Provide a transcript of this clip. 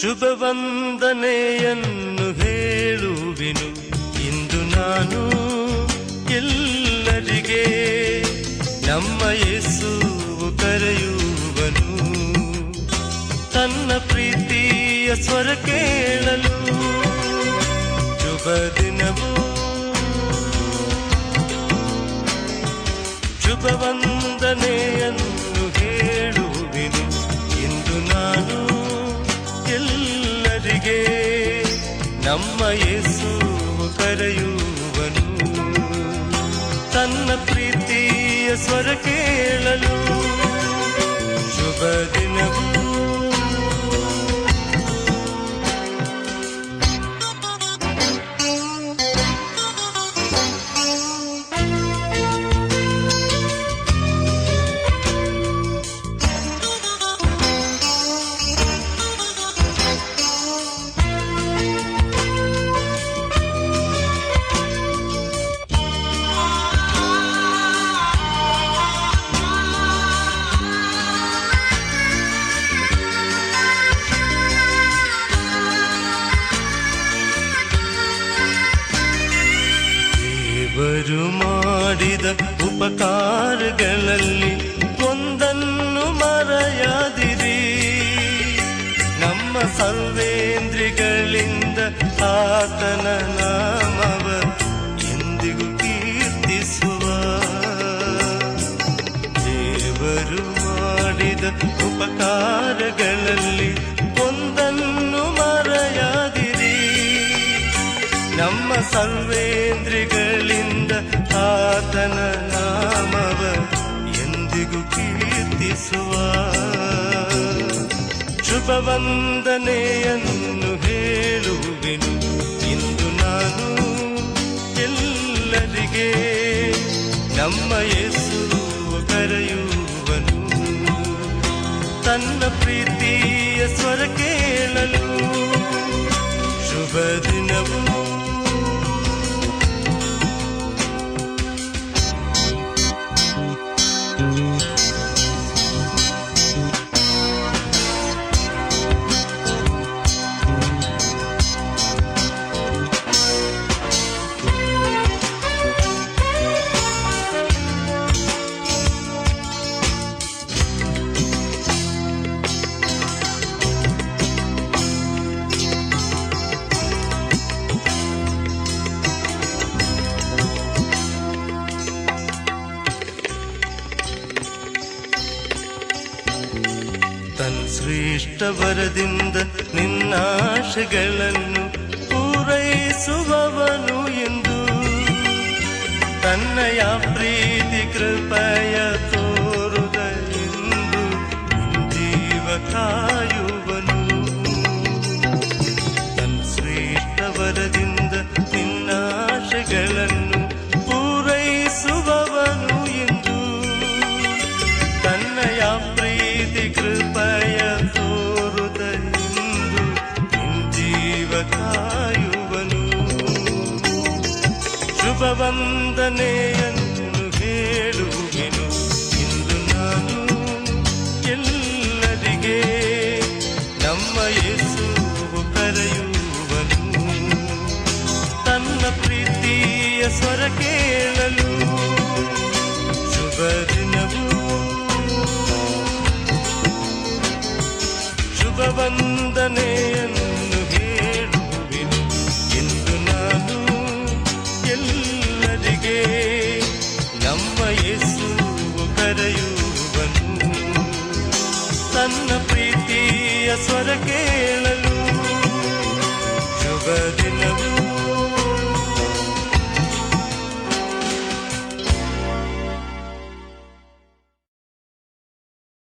ಶುಭ ವಂದನೆಯನ್ನು ಹೇಳುವೆನು ಇಂದು ನಾನು ಎಲ್ಲರಿಗೆ. ನಮ್ಮ ಯೇಸುವು ಕರೆಯುವನು ತನ್ನ ಪ್ರೀತಿಯ ಸ್ವರ ಕೇಳಲು. ಶುಭ ದಿನವೂ ಶುಭ ವಂದನೆಯನ್ನು ಹೇಳುವೆನು ಇಂದು ನಾನು ಎಲ್ಲರಿಗೆ. ನಮ್ಮ ಯೇಸುವು ಕರೆಯುವನು ತನ್ನ ಪ್ರೀತಿಯ ಸ್ವರ ಕೇಳಲು. ಶುಭ ದಿನವೂ ದೇವರು ಮಾಡಿದ ಉಪಕಾರಗಳಲ್ಲಿ ಒಂದನ್ನು ಮರೆಯದಿರಿ. ನಮ್ಮ ಸರ್ವೇಂದ್ರಿಗಳಿಂದ ಆತನ ನಾಮವ ಎಂದಿಗೂ ಕೀರ್ತಿಸುವ. ದೇವರು ಮಾಡಿದ ಉಪಕಾರಗಳಲ್ಲಿ ಒಂದನ್ನು ಮರೆಯದಿರಿ. ನಮ್ಮ ಸರ್ವೇಂದ್ರಿಗಳಿಂದ ಆತನ ನಾಮವ ಎಂದಿಗೂ ಕೀರ್ತಿಸುವ. ಶುಭ ವಂದನೆಯನ್ನು ಹೇಳುವೆನು ಇಂದು ನಾನು ಎಲ್ಲರಿಗೆ. ನಮ್ಮ ಯೇಸುವು ಕರೆಯುವನು ತನ್ನ ಪ್ರೀತಿಯ ಸ್ವರ ಕೇಳಲು. ಶುಭ ದಿನವೂ ತನ್ನ ಶ್ರೇಷ್ಠ ವರದಿಂದ ನಿನ್ನಾಶೆಗಳನ್ನು ಪೂರೈಸುವವನು ಎಂದು. ತನ್ನಯ ಪ್ರೀತಿ ಕೃಪೆಯ ತೋರುವುದೆಂದು ಜೀವ ಕಾಯುವನು. ತನ್ನ ಶ್ರೇಷ್ಠ ವರದಿಂದ ನಿನ್ನಾಶೆಗಳನ್ನು ಪೂರೈಸುವವನು ಎಂದು. ತನ್ನಯ ಪ್ರೀತಿ ಕೃಪೆಯ ತೋರುವುದೆಂದು ಜೀವ ಕಾಯುವನು. ಶುಭ ವಂದನೆಯನ್ನು ಹೇಳುವೆನು ಇಂದು ನಾನು ಎಲ್ಲರಿಗೆ. ನಮ್ಮ ಯೇಸುವು ಕರೆಯುವನು ತನ್ನ ಪ್ರೀತಿಯ ಸ್ವರ ಕೇಳಲು. ಶುಭ ದಿನವೂ ಶುಭ ವಂದನೆಯನ್ನು ಹೇಳುವೆನು ಇಂದು ನಾನು ಎಲ್ಲರಿಗೆ. ನಮ್ಮ ಯೇಸುವು ಕರೆಯುವನು ತನ್ನ ಪ್ರೀತಿಯ ಸ್ವರ ಕೇಳಲು. ಶುಭ ದಿನವೂ